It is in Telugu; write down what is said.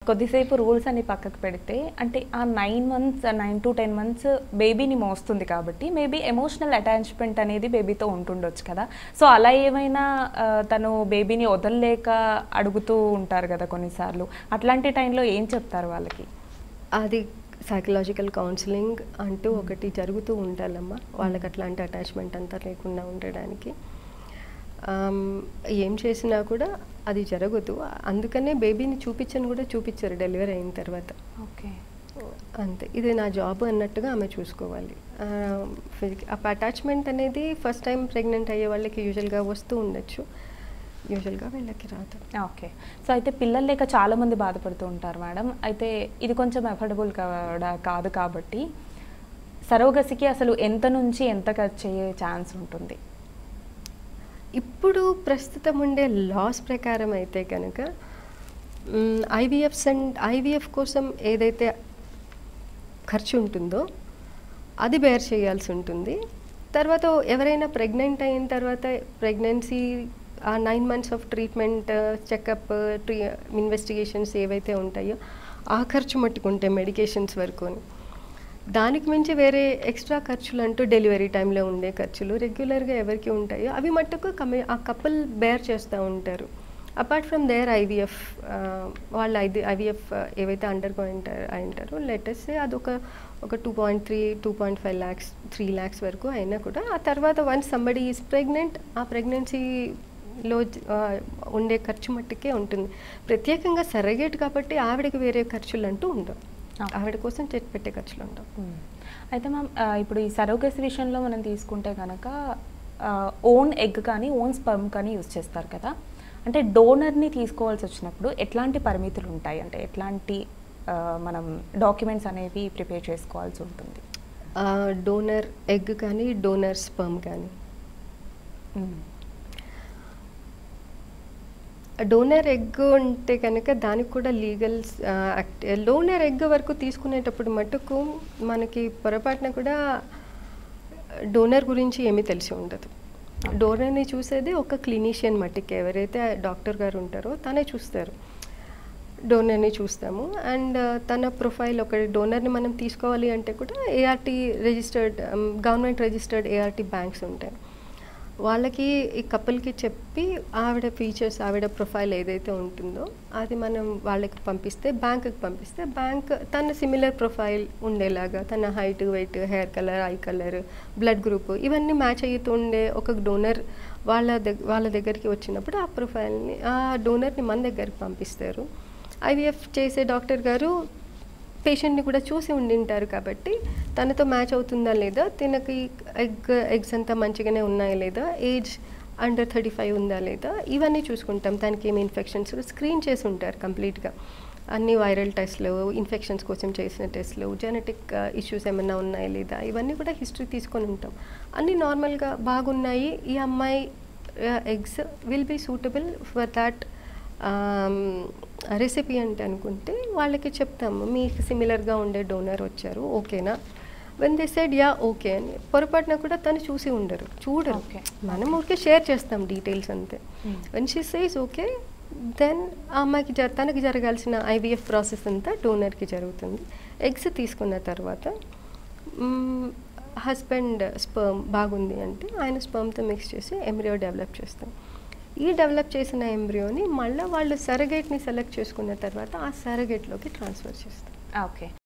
కొద్దిసేపు రూల్స్ అన్ని పక్కకు పెడితే అంటే ఆ 9 మంత్స్ 9 to 10 మంత్స్ బేబీని మోస్తుంది కాబట్టి మేబీ ఎమోషనల్ అటాచ్మెంట్ అనేది బేబీతో ఉంటుండొచ్చు కదా. సో అలా ఏమైనా తను బేబీని వదలలేక అడుగుతూ ఉంటారు కదా కొన్నిసార్లు. అట్లాంటి టైంలో ఏం చెప్తారు వాళ్ళకి? అది సైకలాజికల్ కౌన్సిలింగ్ అంటూ ఒకటి జరుగుతూ ఉండాలమ్మా, వాళ్ళకి అట్లాంటి అటాచ్మెంట్ అంతా లేకుండా ఉండడానికి. ఏం చేసినా కూడా అది జరగదు. అందుకనే బేబీని కూడా చూపించారు డెలివరీ అయిన తర్వాత. ఓకే, అంతే, ఇది నా జాబ్ అన్నట్టుగా ఆమె చూసుకోవాలి. అటాచ్మెంట్ అనేది ఫస్ట్ టైం ప్రెగ్నెంట్ అయ్యే వాళ్ళకి యూజువల్గా వస్తూ ఉండొచ్చు, యూజువల్గా వీళ్ళకి రాదు. ఓకే. సో అయితే పిల్లలు లేక చాలామంది బాధపడుతూ ఉంటారు మేడం. అయితే ఇది కొంచెం అఫోర్డబుల్ కాదు కాబట్టి సరోగసికి అసలు ఎంత నుంచి ఎంత ఖర్చు అయ్యే ఛాన్స్ ఉంటుంది? ఇప్పుడు ప్రస్తుతం ఉండే లాస్ ప్రకారం అయితే కనుక ఐవీఎఫ్ కోసం ఏదైతే ఖర్చు ఉంటుందో అది బేర్ చేయాల్సి ఉంటుంది. తర్వాత ఎవరైనా ప్రెగ్నెంట్ అయిన తర్వాత ప్రెగ్నెన్సీ ఆ 9 months of treatment, checkup, investigations ఏవైతే ఉంటాయో ఆ ఖర్చు మట్టుకుంటాయి మెడికేషన్స్ వరకు. దానికి మించి వేరే ఎక్స్ట్రా ఖర్చులు అంటూ డెలివరీ టైంలో ఉండే ఖర్చులు రెగ్యులర్గా ఎవరికి ఉంటాయో అవి మట్టుకు ఆ కపుల్ బేర్ చేస్తూ ఉంటారు. అపార్ట్ ఫ్రమ్ దేర్ ఐవీఎఫ్ వాళ్ళు ఐవీఎఫ్ ఏవైతే అండర్గో అయింటారో లెటెస్ట్ అది ఒక 2.3, 2.5 lakhs, 3 lakhs వరకు అయినా కూడా ఆ తర్వాత వన్స్ సంబడి ఈజ్ ప్రెగ్నెంట్ ఆ ప్రెగ్నెన్సీలో ఉండే ఖర్చు మట్టుకే ఉంటుంది. ప్రత్యేకంగా సరగేట్ కాబట్టి ఆవిడకి వేరే ఖర్చులు అంటూ ఉండవు, ఆవిడ కోసం పెట్టే ఖర్చులు ఉండవు. అయితే మ్యామ్ ఇప్పుడు ఈ సరోగసీ విషయంలో మనం తీసుకుంటే కనుక ఓన్ ఎగ్ కానీ ఓన్ స్పర్మ్ కానీ యూజ్ చేస్తారు కదా. అంటే డోనర్ని తీసుకోవాల్సి వచ్చినప్పుడు ఎట్లాంటి పరిమితులు ఉంటాయి? అంటే ఎట్లాంటి మనం డాక్యుమెంట్స్ అనేవి ప్రిపేర్ చేసుకోవాల్సి ఉంటుంది? డోనర్ ఎగ్ కానీ డోనర్ స్పర్మ్ కానీ, డోనర్ ఎగ్ ఉంటే కనుక దానికి కూడా లీగల్ డోనర్ ఎగ్ వరకు తీసుకునేటప్పుడు మటుకు మనకి పొరపాటున కూడా డోనర్ గురించి ఏమీ తెలిసి ఉండదు. డోనర్ని చూసేది ఒక క్లినీషియన్ మట్టుకే, ఎవరైతే డాక్టర్ గారు ఉంటారో తనే చూస్తారు. డోనర్ని చూస్తాము అండ్ తన ప్రొఫైల్ ఒక డోనర్ని మనం తీసుకోవాలి అంటే కూడా ART registered, government registered ART banks ఉంటాయి. వాళ్ళకి ఈ కపుల్కి చెప్పి ఆవిడ ఫీచర్స్, ఆవిడ ప్రొఫైల్ ఏదైతే ఉంటుందో అది మనం వాళ్ళకి పంపిస్తే, బ్యాంకుకి పంపిస్తే బ్యాంక్ తన సిమిలర్ ప్రొఫైల్ ఉండేలాగా తన height, weight, hair colour, eye colour, blood group ఇవన్నీ మ్యాచ్ అవుతూ ఉండే ఒక డోనర్ వాళ్ళ దగ్గరికి వచ్చినప్పుడు ఆ ప్రొఫైల్ని, ఆ డోనర్ని మన దగ్గరికి పంపిస్తారు. ఐవీఎఫ్ చేసే డాక్టర్ గారు పేషెంట్ని కూడా చూసి ఉండింటారు కాబట్టి తనతో మ్యాచ్ అవుతుందా లేదా, తినకి ఎగ్స్ అంతా మంచిగానే ఉన్నాయా లేదా, ఏజ్ అండర్ 35 ఉందా లేదా, ఇవన్నీ చూసుకుంటాం. దానికి ఏమి ఇన్ఫెక్షన్స్ స్క్రీన్ చేసి ఉంటారు కంప్లీట్గా. అన్ని వైరల్ టెస్ట్లు, ఇన్ఫెక్షన్స్ కోసం చేసిన టెస్ట్లు, జెనెటిక్ ఇష్యూస్ ఏమైనా ఉన్నాయా లేదా, ఇవన్నీ కూడా హిస్టరీ తీసుకొని ఉంటాం. అన్నీ నార్మల్గా బాగున్నాయి, ఈ అమ్మాయి eggs will be suitable for that recipient అనుకుంటే వాళ్ళకి చెప్తాము, మీకు సిమిలర్గా ఉండే డోనర్ వచ్చారు, ఓకేనా. When they said yeah okay అని పొరపాటున కూడా తను చూడరు. మనం ఊరికే షేర్ చేస్తాం డీటెయిల్స్ అంతే. When she says okay then ఆ అమ్మాయికి తనకి జరగాల్సిన ఐవీఎఫ్ ప్రాసెస్ అంతా డోనర్కి జరుగుతుంది. ఎగ్స్ తీసుకున్న తర్వాత హస్బెండ్ స్పర్మ్ బాగుంది అంటే ఆయన స్పర్మ్తో మిక్స్ చేసి ఎంబ్రియో డెవలప్ చేస్తాం. ఈ డెవలప్ చేసిన ఎంబ్రియోని మళ్ళీ వాళ్ళు సరగేట్ని సెలెక్ట్ చేసుకున్న తర్వాత ఆ సరగేట్లోకి ట్రాన్స్ఫర్ చేస్తారు. ఓకే.